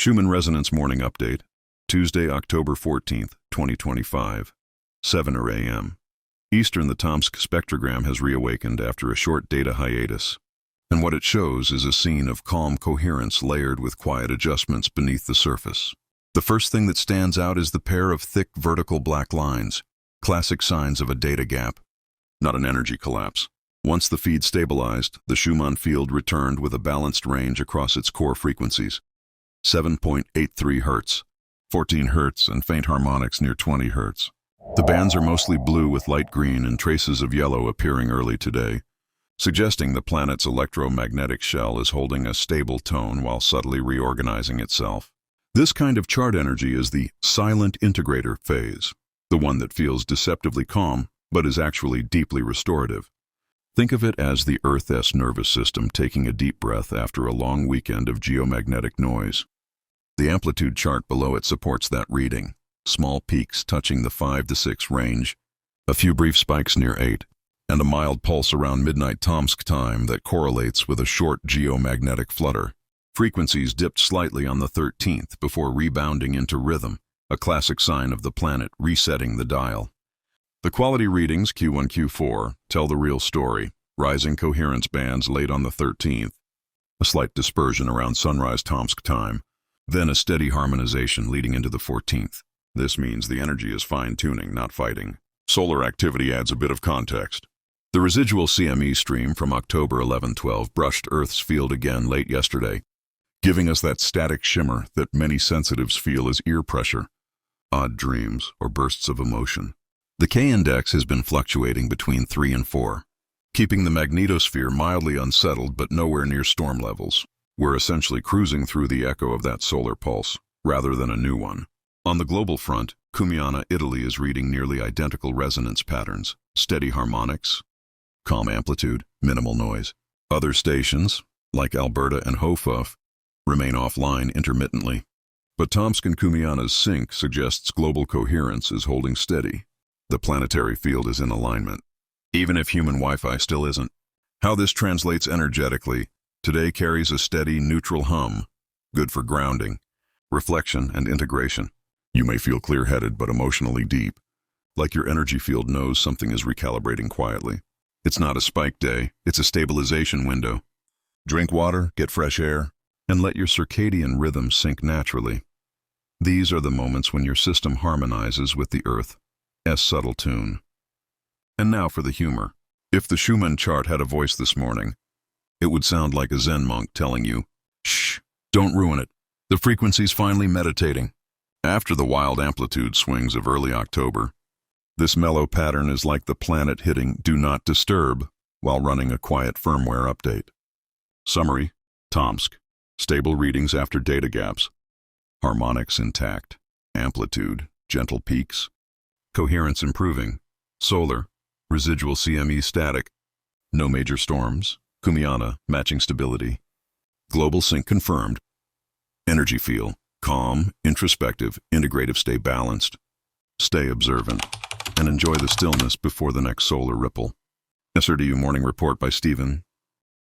Schumann Resonance Morning Update, Tuesday, October 14th, 2025, 7 a.m. Eastern. The Tomsk spectrogram has reawakened after a short data hiatus, and what it shows is a scene of calm coherence layered with quiet adjustments beneath the surface. The first thing that stands out is the pair of thick vertical black lines, classic signs of a data gap, not an energy collapse. Once the feed stabilized, the Schumann field returned with a balanced range across its core frequencies. 7.83 Hz, 14 Hz, and faint harmonics near 20 Hz. The bands are mostly blue with light green and traces of yellow appearing early today, suggesting the planet's electromagnetic shell is holding a stable tone while subtly reorganizing itself. This kind of chart energy is the silent integrator phase, the one that feels deceptively calm but is actually deeply restorative. Think of it as the Earth's nervous system taking a deep breath after a long weekend of geomagnetic noise. The amplitude chart below it supports that reading. Small peaks touching the 5 to 6 range, a few brief spikes near 8, and a mild pulse around midnight Tomsk time that correlates with a short geomagnetic flutter. Frequencies dipped slightly on the 13th before rebounding into rhythm, a classic sign of the planet resetting the dial. The quality readings Q1, Q4 tell the real story. Rising coherence bands late on the 13th, a slight dispersion around sunrise Tomsk time, then a steady harmonization leading into the 14th. This means the energy is fine-tuning, not fighting. Solar activity adds a bit of context. The residual CME stream from October 11-12 brushed Earth's field again late yesterday, giving us that static shimmer that many sensitives feel as ear pressure, odd dreams, or bursts of emotion. The K-index has been fluctuating between 3 and 4, keeping the magnetosphere mildly unsettled but nowhere near storm levels. We're essentially cruising through the echo of that solar pulse, rather than a new one. On the global front, Schumann, Italy is reading nearly identical resonance patterns, steady harmonics, calm amplitude, minimal noise. Other stations, like Alberta and Hofuf, remain offline intermittently. But Tomsk and Schumanna's sync suggests global coherence is holding steady. The planetary field is in alignment, even if human Wi-Fi still isn't. How this translates energetically today carries a steady, neutral hum, good for grounding, reflection, and integration. You may feel clear-headed but emotionally deep, like your energy field knows something is recalibrating quietly. It's not a spike day, it's a stabilization window. Drink water, get fresh air, and let your circadian rhythm sync naturally. These are the moments when your system harmonizes with the Earth's subtle tune. And now for the humor. If the Schumann chart had a voice this morning, it would sound like a Zen monk telling you, "Shh, don't ruin it. The frequency's finally meditating." After the wild amplitude swings of early October, this mellow pattern is like the planet hitting "Do Not Disturb" while running a quiet firmware update. Summary: Tomsk, stable readings after data gaps, harmonics intact, amplitude, gentle peaks, coherence improving, solar, residual CME static, no major storms, Schumann matching stability, global sync confirmed, energy feel, calm, introspective, integrative. Stay balanced, stay observant, and enjoy the stillness before the next solar ripple. SRDU Morning Report by Stephen